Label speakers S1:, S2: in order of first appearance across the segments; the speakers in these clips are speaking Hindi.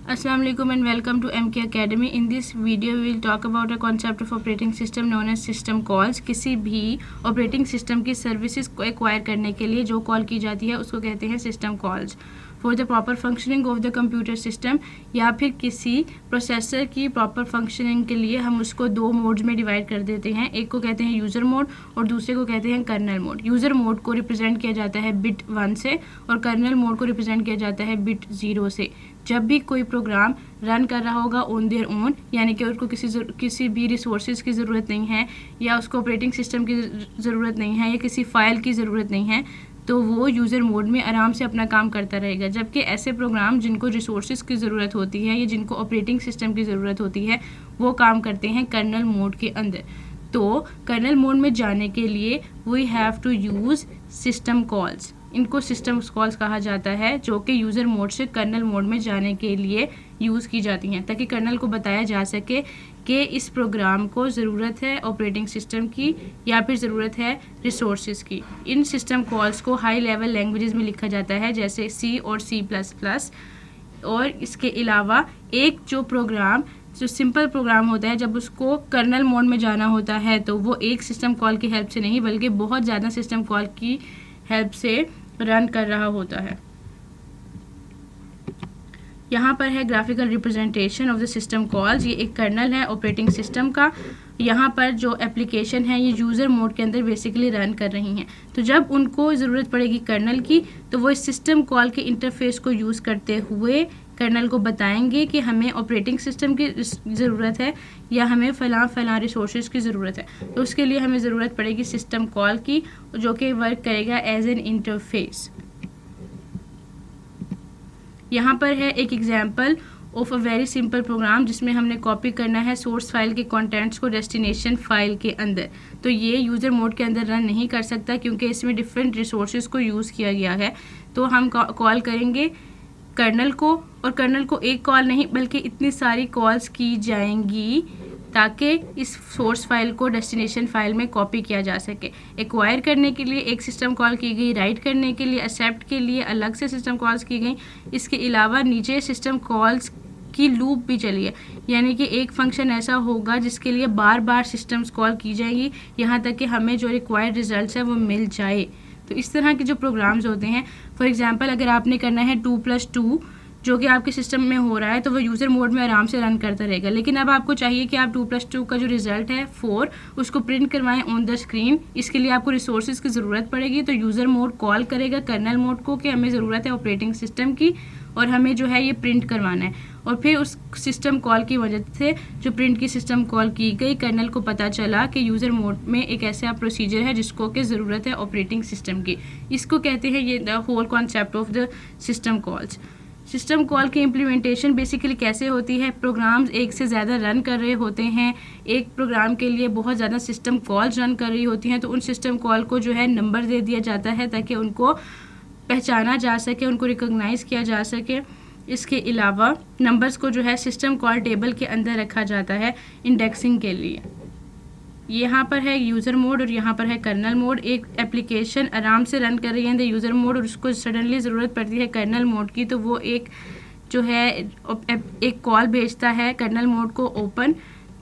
S1: Assalamualaikum and welcome to MK Academy. In this video we will talk about a concept of operating system known as system calls. किसी भी ऑपरेटिंग सिस्टम की सर्विसेज को एक्वायर करने के लिए जो कॉल की जाती है उसको कहते हैं system calls. For the proper functioning of the computer system या फिर किसी प्रोसेसर की प्रॉपर फंक्शनिंग के लिए हम उसको दो मोड्स में डिवाइड कर देते हैं. एक को कहते हैं यूज़र मोड और दूसरे को कहते हैं कर्नल मोड. यूज़र मोड को रिप्रेजेंट किया जाता है बिट 1 से और कर्नल मोड को रिप्रेजेंट किया जाता है बिट 0 से. जब भी कोई प्रोग्राम रन कर रहा होगा ऑन देयर ओन, यानी कि उसको किसी भी रिसोर्सेज की ज़रूरत नहीं है या उसको ऑपरेटिंग सिस्टम की ज़रूरत नहीं है या किसी फ़ाइल की ज़रूरत नहीं है, तो वो यूज़र मोड में आराम से अपना काम करता रहेगा. जबकि ऐसे प्रोग्राम जिनको रिसोर्सेज की ज़रूरत होती है या जिनको ऑपरेटिंग सिस्टम की ज़रूरत होती है वो काम करते हैं कर्नल मोड के अंदर. तो कर्नल मोड में जाने के लिए we have to use system calls. इनको सिस्टम कॉल्स कहा जाता है जो कि यूज़र मोड से कर्नल मोड में जाने के लिए यूज़ की जाती हैं ताकि कर्नल को बताया जा सके कि इस प्रोग्राम को ज़रूरत है ऑपरेटिंग सिस्टम की या फिर ज़रूरत है रिसोर्सेज की. इन सिस्टम कॉल्स को हाई लेवल लैंग्वेजेस में लिखा जाता है जैसे C और C++. और इसके अलावा एक जो सिंपल प्रोग्राम होता है जब उसको कर्नल मोड में जाना होता है तो वो एक सिस्टम कॉल की हेल्प से नहीं बल्कि बहुत ज़्यादा सिस्टम कॉल की हेल्प से रन कर रहा होता है. यहाँ पर है graphical representation of the system calls. ये एक कर्नल है ऑपरेटिंग सिस्टम का. यहाँ पर जो एप्लीकेशन है ये यूज़र मोड के अंदर बेसिकली रन कर रही हैं. तो जब उनको ज़रूरत पड़ेगी कर्नल की तो वो इस सिस्टम कॉल के इंटरफेस को यूज़ करते हुए कर्नल को बताएंगे कि हमें ऑपरेटिंग सिस्टम की ज़रूरत है या हमें फ़लाँ रिसोर्सेज की ज़रूरत है. तो उसके लिए हमें ज़रूरत पड़ेगी सिस्टम कॉल की जो कि वर्क करेगा एज एन इंटरफेस. यहाँ पर है एक example of a very simple program जिसमें हमने कॉपी करना है सोर्स फाइल के कंटेंट्स को डेस्टिनेशन फाइल के अंदर. तो ये यूज़र मोड के अंदर रन नहीं कर सकता क्योंकि इसमें डिफरेंट रिसोर्सेज को यूज़ किया गया है. तो हम कॉल करेंगे कर्नल को और कर्नल को एक कॉल नहीं बल्कि इतनी सारी कॉल्स की जाएंगी ताकि इस सोर्स फाइल को डेस्टिनेशन फाइल में कॉपी किया जा सके. एक्वायर करने के लिए एक सिस्टम कॉल की गई, राइट करने के लिए, एक्सेप्ट के लिए अलग से सिस्टम कॉल्स की गई. इसके अलावा नीचे सिस्टम कॉल्स की लूप भी चली है, यानी कि एक फंक्शन ऐसा होगा जिसके लिए बार बार सिस्टम्स कॉल की जाएंगी यहाँ तक कि हमें जो रिक्वायर्ड रिजल्ट्स है वो मिल जाए. तो इस तरह के जो प्रोग्राम्स होते हैं, फॉर एग्जांपल अगर आपने करना है 2+2 जो कि आपके सिस्टम में हो रहा है तो वो यूज़र मोड में आराम से रन करता रहेगा. लेकिन अब आपको चाहिए कि आप 2+2 का जो रिज़ल्ट है 4 उसको प्रिंट करवाएं ऑन द स्क्रीन. इसके लिए आपको रिसोर्सेज की ज़रूरत पड़ेगी. तो यूज़र मोड कॉल करेगा कर्नल मोड को कि हमें ज़रूरत है ऑपरेटिंग सिस्टम की और हमें जो है ये प्रिंट करवाना है. और फिर उस सिस्टम कॉल की वजह से जो प्रिंट की सिस्टम कॉल की गई कर्नल को पता चला कि यूज़र मोड में एक ऐसा प्रोसीजर है जिसको कि ज़रूरत है ऑपरेटिंग सिस्टम की. इसको कहते हैं ये the whole concept of the system calls. System call की इम्प्लीमेंटेशन बेसिकली कैसे होती है? प्रोग्राम्स एक से ज़्यादा रन कर रहे होते हैं, एक प्रोग्राम के लिए बहुत ज़्यादा सिस्टम कॉल्स रन कर रही होती हैं, तो उन सिस्टम कॉल को जो है नंबर दे दिया जाता है ताकि उनको पहचाना जा सके, उनको रिकॉग्नाइज़ किया जा सके. इसके अलावा नंबर्स को जो है सिस्टम कॉल टेबल के अंदर रखा जाता है इंडेक्सिंग के लिए. यहाँ पर है यूज़र मोड और यहाँ पर है कर्नल मोड. एक एप्लीकेशन आराम से रन कर रही है द यूज़र मोड और उसको सडनली ज़रूरत पड़ती है कर्नल मोड की, तो वो एक जो है एक कॉल भेजता है कर्नल मोड को ओपन.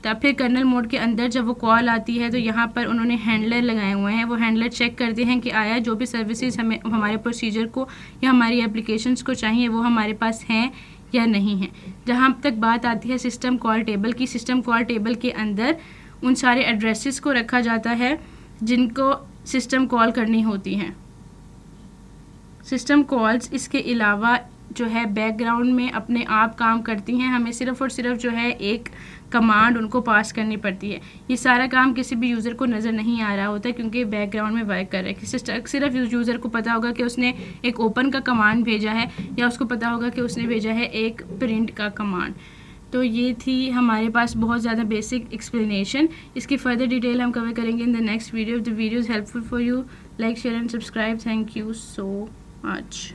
S1: तब फिर कर्नल मोड के अंदर जब वो कॉल आती है तो यहाँ पर उन्होंने हैंडलर लगाए हुए हैं. वो हैंडलर चेक करते हैं कि आया जो भी सर्विसेज हमें हमारे प्रोसीजर को या हमारी एप्लीकेशंस को चाहिए वो हमारे पास हैं या नहीं हैं. जहाँ तक बात आती है सिस्टम कॉल टेबल की, सिस्टम कॉल टेबल के अंदर उन सारे एड्रेसेस को रखा जाता है जिनको सिस्टम कॉल करनी होती हैं. सिस्टम कॉल्स इसके अलावा जो है बैकग्राउंड में अपने आप काम करती हैं. हमें सिर्फ़ और सिर्फ जो है एक कमांड उनको पास करनी पड़ती है. ये सारा काम किसी भी यूज़र को नज़र नहीं आ रहा होता क्योंकि बैकग्राउंड में वर्क कर रहा है. सिर्फ यूज़र को पता होगा कि उसने एक ओपन का कमांड भेजा है या उसको पता होगा कि उसने भेजा है एक प्रिंट का कमांड. तो ये थी हमारे पास बहुत ज़्यादा बेसिक एक्सप्लेनेशन. इसकी फर्दर डिटेल हम कवर करेंगे in the next video. The video is helpful for you. Like, share and subscribe. Thank you so much.